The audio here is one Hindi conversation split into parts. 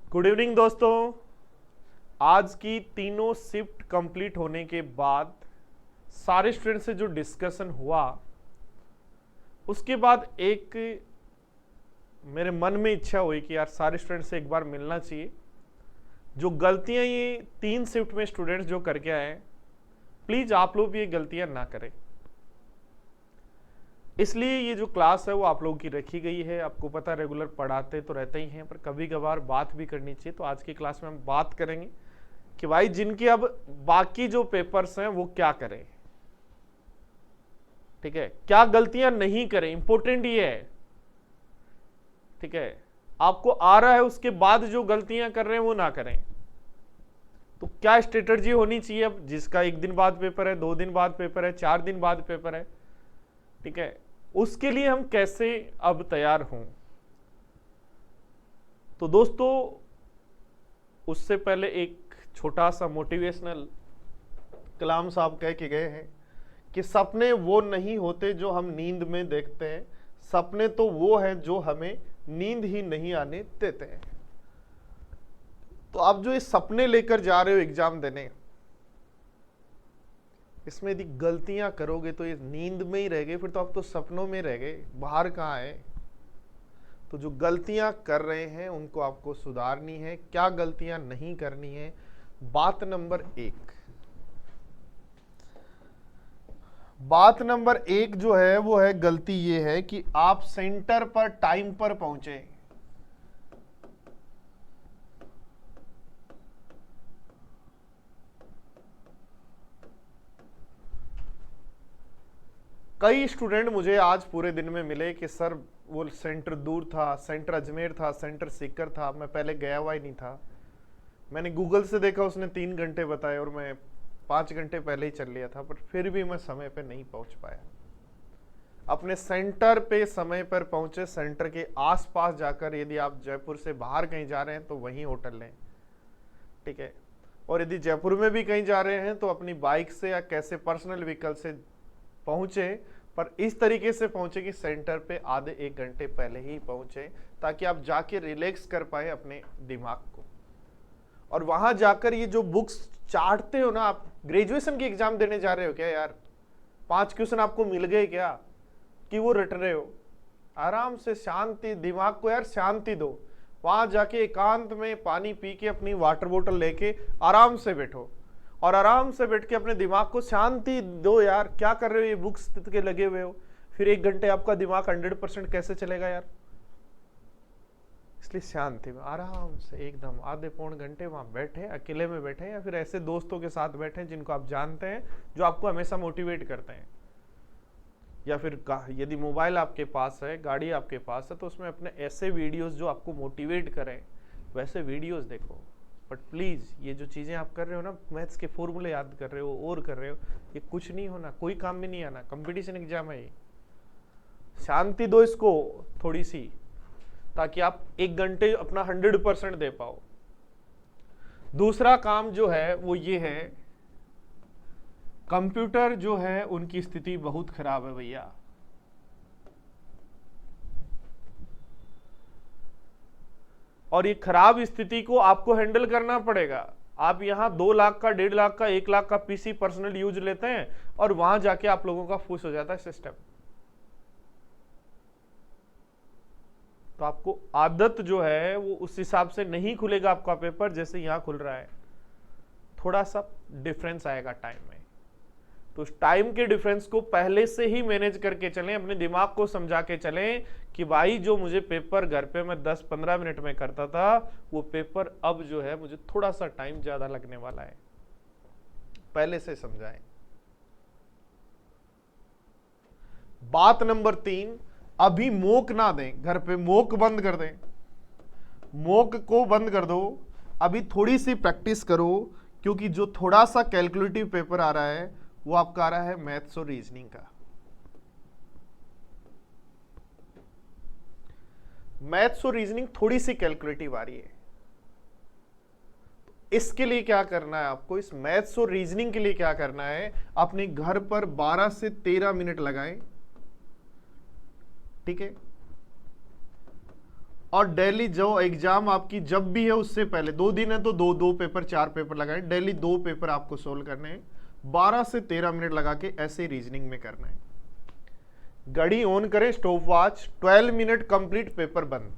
गुड इवनिंग दोस्तों। आज की तीनों शिफ्ट कंप्लीट होने के बाद सारे स्टूडेंट से जो डिस्कशन हुआ उसके बाद एक मेरे मन में इच्छा हुई कि यार सारे स्टूडेंट से एक बार मिलना चाहिए। जो गलतियां ये 3 शिफ्ट में स्टूडेंट्स जो करके आए प्लीज आप लोग भी ये गलतियां ना करें। इसलिए ये जो क्लास है वो आप लोगों की रखी गई है। आपको पता है रेगुलर पढ़ाते तो रहते ही हैं, पर कभी कभार बात भी करनी चाहिए। तो आज की क्लास में हम बात करेंगे कि भाई जिनके अब बाकी जो पेपर्स हैं वो क्या करें, ठीक है, क्या गलतियां नहीं करें। इंपॉर्टेंट ये है, ठीक है, आपको आ रहा है उसके बाद जो गलतियां कर रहे हैं वो ना करें। तो क्या स्ट्रेटजी होनी चाहिए अब जिसका 1 दिन बाद पेपर है, 2 दिन बाद पेपर है, 4 दिन बाद पेपर है, ठीक है, उसके लिए हम कैसे अब तैयार हों। तो दोस्तों उससे पहले एक छोटा सा मोटिवेशनल कलाम साहब कह के गए हैं कि सपने वो नहीं होते जो हम नींद में देखते हैं, सपने तो वो है जो हमें नींद ही नहीं आने देते हैं। तो आप जो ये सपने लेकर जा रहे हो एग्जाम देने, इसमें यदि गलतियां करोगे तो ये नींद में ही रह गए, फिर तो आप तो सपनों में रह गए, बाहर कहाँ है। तो जो गलतियां कर रहे हैं उनको आपको सुधारनी है। क्या गलतियां नहीं करनी है। बात नंबर 1 जो है वो है, गलती ये है कि आप सेंटर पर टाइम पर पहुंचे। कई स्टूडेंट मुझे आज पूरे दिन में मिले कि सर वो सेंटर दूर था, सेंटर अजमेर था, सेंटर सीकर था, मैं पहले गया हुआ ही नहीं था। मैंने गूगल से देखा, उसने 3 घंटे बताए और मैं 5 घंटे पहले ही चल लिया था, पर फिर भी मैं समय पे नहीं पहुंच पाया। अपने सेंटर पे समय पर पहुंचे। सेंटर के आसपास जाकर, यदि आप जयपुर से बाहर कहीं जा रहे हैं तो वहीं होटल लें, ठीक है। और यदि जयपुर में भी कहीं जा रहे हैं तो अपनी बाइक से या कैसे पर्सनल व्हीकल से पहुंचे, पर इस तरीके से पहुंचे कि सेंटर पे आधे 1 घंटे पहले ही पहुंचे, ताकि आप जाके रिलैक्स कर पाए अपने दिमाग को। और वहां जाकर ये जो बुक्स चाटते हो ना, आप ग्रेजुएशन की एग्जाम देने जा रहे हो क्या यार? 5 क्वेश्चन आपको मिल गए क्या कि वो रट रहे हो? आराम से शांति, दिमाग को यार शांति दो। वहां जाके एकांत में पानी पी के, अपनी वाटर बोतल लेके आराम से बैठो और आराम से बैठ के अपने दिमाग को शांति दो। यार क्या कर रहे हो, ये बुक्स के लगे हुए हो, फिर 1 घंटे आपका दिमाग 100% कैसे चलेगा यार? इसलिए शांति में आराम से एकदम आधे पौन घंटे वहां बैठे, अकेले में बैठे या फिर ऐसे दोस्तों के साथ बैठे जिनको आप जानते हैं, जो आपको हमेशा मोटिवेट करते हैं। या फिर यदि मोबाइल आपके पास है, गाड़ी आपके पास है, तो उसमें अपने ऐसे वीडियोस जो आपको मोटिवेट करें वैसे वीडियोस देखो। बट प्लीज ये जो चीजें आप कर रहे हो ना, मैथ्स के फॉर्मूले याद कर रहे हो और कर रहे हो, ये कुछ नहीं होना, कोई काम में नहीं आना। कंपटीशन एग्जाम है ये। शांति दो इसको थोड़ी सी, ताकि आप 1 घंटे अपना 100% दे पाओ। दूसरा काम जो है वो ये है, कंप्यूटर जो है उनकी स्थिति बहुत खराब है भैया। और ये खराब स्थिति को आपको हैंडल करना पड़ेगा। आप यहां 2 लाख का, 1.5 लाख का, 1 लाख का पीसी पर्सनल यूज लेते हैं और वहां जाके आप लोगों का फूस हो जाता है सिस्टम। तो आपको आदत जो है वो उस हिसाब से नहीं खुलेगा आपका पेपर जैसे यहां खुल रहा है। थोड़ा सा डिफरेंस आएगा टाइम में। तो उस टाइम के डिफरेंस को पहले से ही मैनेज करके चलें, अपने दिमाग को समझा के चलें कि भाई जो मुझे पेपर घर पे मैं 10-15 मिनट में करता था, वो पेपर अब जो है मुझे थोड़ा सा टाइम ज्यादा लगने वाला है। पहले से समझाएं। बात नंबर 3, अभी मॉक ना दें। घर पे मॉक बंद कर दें, मॉक को बंद कर दो। अभी थोड़ी सी प्रैक्टिस करो, क्योंकि जो थोड़ा सा कैलकुलेटिव पेपर आ रहा है वो आपका आ रहा है मैथ्स और रीजनिंग का। मैथ्स और रीजनिंग थोड़ी सी कैलकुलेटिव आ रही है। इसके लिए क्या करना है आपको, इस मैथ्स और रीजनिंग के लिए क्या करना है, अपने घर पर 12 से 13 मिनट लगाएं, ठीक है। और डेली जो एग्जाम आपकी जब भी है उससे पहले 2 दिन है तो दो दो पेपर 4 पेपर लगाए, डेली 2 पेपर आपको सोल्व करने हैं, 12 से 13 मिनट लगा के ऐसे रीजनिंग में करना है। घड़ी ऑन करें, stop watch, 12 minute complete, paper बंद।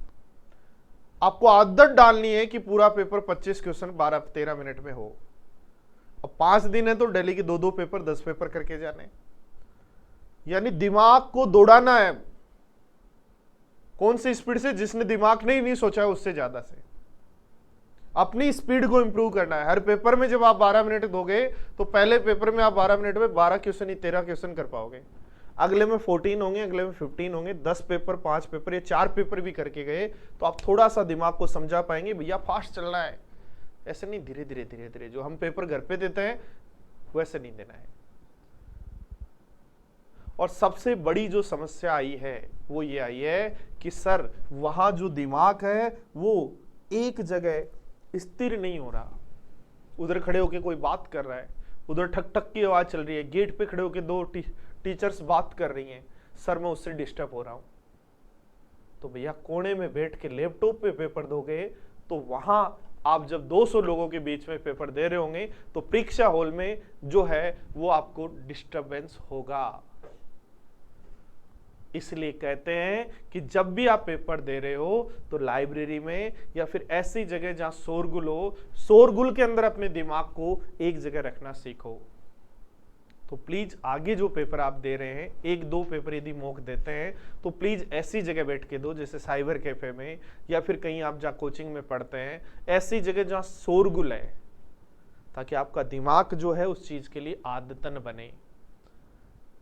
आपको आदत डालनी है कि पूरा पेपर 25 क्वेश्चन 12-13 मिनट में हो। अब 5 दिन है तो डेली के 2-2 पेपर 10 पेपर करके जाने, यानी दिमाग को दौड़ाना है। कौन सी स्पीड से? जिसने दिमाग नहीं सोचा है उससे ज्यादा से। अपनी स्पीड को इंप्रूव करना है। हर पेपर में जब आप 12 मिनट दोगे तो पहले पेपर में आप 12 मिनट में 12 क्वेश्चन ही 13 क्वेश्चन कर पाओगे, अगले में 14 होंगे, अगले में 15 होंगे। 10 पेपर 5 पेपर या 4 पेपर भी करके गए तो आप थोड़ा सा दिमाग को समझा पाएंगे, भैया फास्ट चल रहा है। ऐसे नहीं, धीरे धीरे धीरे धीरे जो हम पेपर घर पे देते हैं वैसे नहीं देना है। और सबसे बड़ी जो समस्या आई है वो ये आई है कि सर वहां जो दिमाग है वो एक जगह स्थिर नहीं हो रहा। उधर खड़े होके कोई बात कर रहा है, उधर ठक ठक की आवाज चल रही है, गेट पे खड़े होके 2 टीचर्स बात कर रही हैं, सर मैं उससे डिस्टर्ब हो रहा हूं। तो भैया कोने में बैठ के लैपटॉप पे पेपर दोगे तो वहां आप जब 200 लोगों के बीच में पेपर दे रहे होंगे तो परीक्षा हॉल में जो है वो आपको डिस्टरबेंस होगा। इसलिए कहते हैं कि जब भी आप पेपर दे रहे हो तो लाइब्रेरी में या फिर ऐसी जगह जहां शोरगुल हो, शोरगुल के अंदर अपने दिमाग को एक जगह रखना सीखो। तो प्लीज आगे जो पेपर आप दे रहे हैं, 1-2 पेपर यदि मॉक देते हैं तो प्लीज ऐसी जगह बैठ के दो, जैसे साइबर कैफे में या फिर कहीं आप जहाँ कोचिंग में पढ़ते हैं, ऐसी जगह जहाँ शोरगुल है, ताकि आपका दिमाग जो है उस चीज के लिए आदतन बने।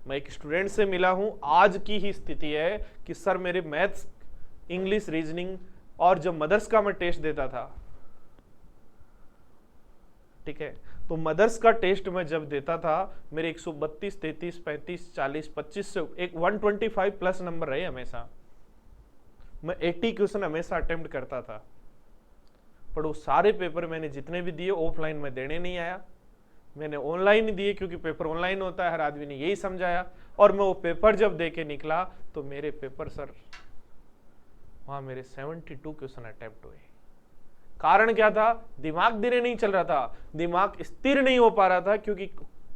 मैं एक स्टूडेंट से मिला हूं, आज की ही स्थिति है कि सर मेरे मैथ्स, इंग्लिश, रीजनिंग और जब मदर्स का मैं टेस्ट देता था, ठीक है, तो मदर्स का टेस्ट मैं जब देता था मेरे 132, 33, 35, 40, 25 से एक 125 प्लस नंबर रहे हमेशा। मैं 80 क्वेश्चन हमेशा अटेम्प्ट करता था, पर वो सारे पेपर मैंने जितने भी दिए ऑफलाइन में देने नहीं आया, मैंने ऑनलाइन ही दिए क्योंकि पेपर ऑनलाइन होता है, हर आदमी ने यही समझाया। और मैं वो पेपर जब दे के निकला तो मेरे पेपर सर वहां मेरे 72 क्वेश्चन अटेम्प्ट हुए। कारण क्या था? दिमाग धीरे नहीं चल रहा था, दिमाग स्थिर नहीं हो पा रहा था क्योंकि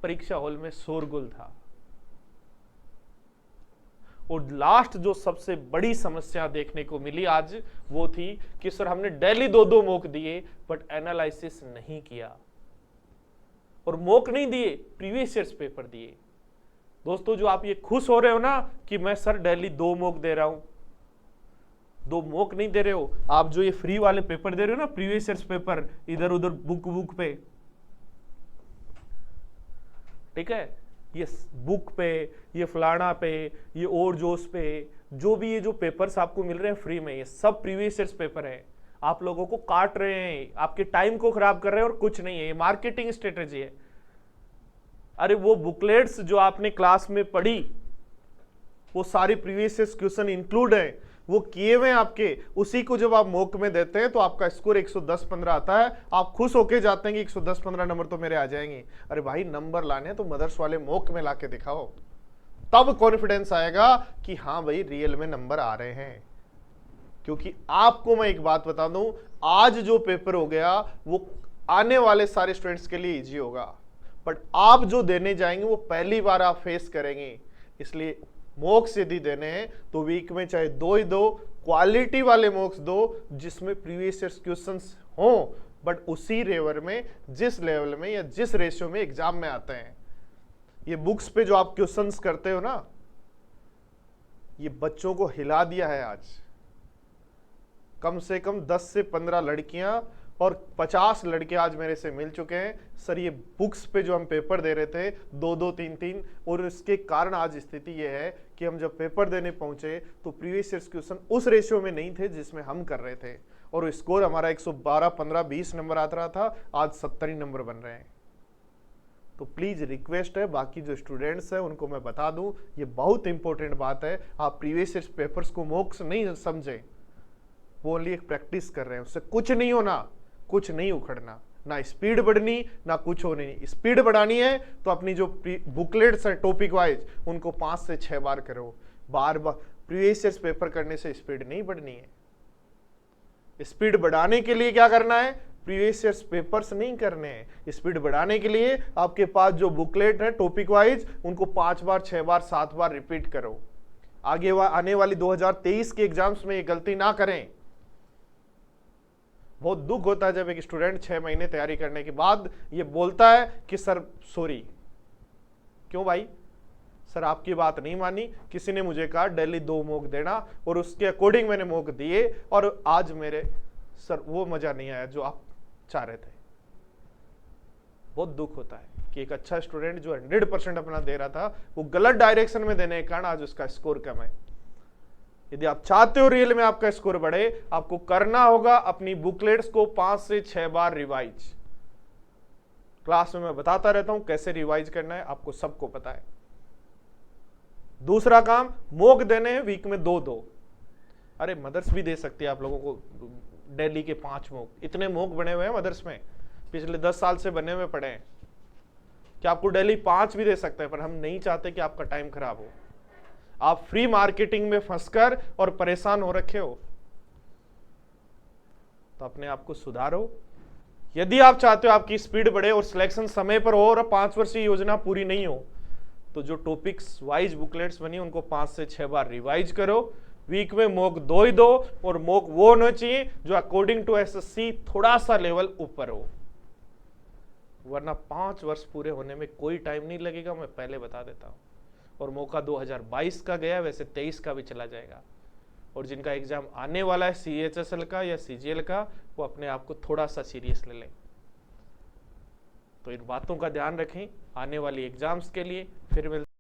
परीक्षा हॉल में शोरगुल था। और लास्ट जो सबसे बड़ी समस्या देखने को मिली आज वो थी कि सर हमने डेली 2-2 मॉक दिए बट एनालिसिस नहीं किया। और मॉक नहीं दिए, प्रीवियस ईयर्स पेपर दिए। दोस्तों जो आप ये खुश हो रहे हो ना कि मैं सर डेली 2 मॉक दे रहा हूं, 2 मॉक नहीं दे रहे हो आप, जो ये फ्री वाले पेपर दे रहे हो ना, प्रीवियस ईयर्स पेपर, इधर उधर बुक पे, ठीक है, ये बुक पे, ये फलाना पे, ये और जोश पे, जो भी ये जो पेपर्स आपको मिल रहे हैं फ्री में, ये सब प्रीवियस ईयर्स पेपर है। आप लोगों को काट रहे हैं, आपके टाइम को खराब कर रहे हैं और कुछ नहीं है, ये मार्केटिंग स्ट्रेटेजी है। अरे वो बुकलेट्स जो आपने क्लास में पढ़ी वो सारी प्रीवियस ईयर्स क्वेश्चन इंक्लूड है, वो किए हुए आपके, उसी को जब आप मॉक में देते हैं तो आपका स्कोर 110-15 आता है। आप खुश होके जाते हैं कि 110-15 नंबर तो मेरे आ जाएंगे। अरे भाई नंबर लाने तो मदर्स वाले मॉक में लाके दिखाओ, तब कॉन्फिडेंस आएगा कि हाँ भाई रियल में नंबर आ रहे हैं। क्योंकि आपको मैं एक बात बता दूं, आज जो पेपर हो गया वो आने वाले सारे स्टूडेंट्स के लिए इजी होगा, बट आप जो देने जाएंगे वो पहली बार आप फेस करेंगे। इसलिए मॉक्स यदि देने हैं तो वीक में चाहे 2 ही दो, क्वालिटी वाले मॉक्स दो जिसमें प्रीवियस ईयर क्वेश्चंस हों, बट उसी लेवल में, जिस लेवल में या जिस रेशियो में एग्जाम में आते हैं। ये बुक्स पे जो आप क्वेश्चंस करते हो ना, ये बच्चों को हिला दिया है आज। कम से कम 10 से 15 लड़कियां और 50 लड़के आज मेरे से मिल चुके हैं, सर ये बुक्स पे जो हम पेपर दे रहे थे 2-2, 3-3, और इसके कारण आज स्थिति ये है कि हम जब पेपर देने पहुंचे तो प्रीवियस ईयर क्वेश्चन उस रेशियो में नहीं थे जिसमें हम कर रहे थे, और स्कोर हमारा 112, 15, 20 नंबर आता रहा था, आज 70 नंबर बन रहे हैं। तो प्लीज रिक्वेस्ट है, बाकी जो स्टूडेंट्स हैं उनको मैं बता दूं, ये बहुत इंपॉर्टेंट बात है, आप प्रीवियस ईयर पेपर्स को मॉक्स नहीं समझे, वो ओनली एक प्रैक्टिस कर रहे हैं, उससे कुछ नहीं होना, कुछ नहीं उखड़ना, ना स्पीड बढ़नी ना कुछ होनी नहीं। स्पीड बढ़ानी है तो अपनी जो बुकलेट्स हैं टॉपिक वाइज उनको 5 से 6 बार करो, बार बार प्रीवियस ईयर पेपर करने से स्पीड नहीं बढ़नी है। स्पीड बढ़ाने के लिए क्या करना है, प्रीवियस ईयर्स पेपर्स नहीं करने हैं। स्पीड बढ़ाने के लिए आपके पास जो बुकलेट है टॉपिक वाइज, उनको 5 बार 6 बार 7 बार रिपीट करो। आगे आने वाली 2023 के एग्जाम्स में ये गलती ना करें। बहुत दुख होता है जब एक स्टूडेंट 6 महीने तैयारी करने के बाद ये बोलता है कि सर सॉरी। क्यों भाई? सर आपकी बात नहीं मानी, किसी ने मुझे कहा डेली 2 मॉक देना और उसके अकॉर्डिंग मैंने मॉक दिए और आज मेरे सर वो मजा नहीं आया जो आप चाह रहे थे। बहुत दुख होता है कि एक अच्छा स्टूडेंट जो 100% अपना दे रहा था, वो गलत डायरेक्शन में देने के कारण आज उसका स्कोर कम है। यदि आप चाहते हो रियल में आपका स्कोर बढ़े, आपको करना होगा अपनी बुकलेट्स को 5 से 6 बार रिवाइज। क्लास में मैं बताता रहता हूं कैसे रिवाइज करना है, आपको सबको पता है। दूसरा काम, मॉक देने हैं वीक में 2-2। अरे मदर्स भी दे सकती है आप लोगों को डेली के 5 मॉक। इतने मॉक बने हुए हैं मदर्स में, पिछले 10 साल से बने हुए पड़े हैं कि आपको डेली 5 भी दे सकते हैं, पर हम नहीं चाहते कि आपका टाइम खराब हो। आप फ्री मार्केटिंग में फंसकर और परेशान हो रखे हो, तो अपने आप को सुधारो। यदि आप चाहते हो आपकी स्पीड बढ़े और सिलेक्शन समय पर हो और 5 वर्षीय योजना पूरी नहीं हो, तो जो टॉपिक्स वाइज बुकलेट्स बनी उनको 5 से 6 बार रिवाइज करो। वीक में मॉक 2 ही दो, और मॉक वो होना चाहिए जो अकॉर्डिंग टू एसएससी थोड़ा सा लेवल ऊपर हो, वरना 5 वर्ष पूरे होने में कोई टाइम नहीं लगेगा, मैं पहले बता देता हूं। और मौका 2022 का गया, वैसे 23 का भी चला जाएगा। और जिनका एग्जाम आने वाला है CHSL का या CGL का, वो अपने आप को थोड़ा सा सीरियस ले लें। तो इन बातों का ध्यान रखें आने वाली एग्जाम्स के लिए। फिर मिलते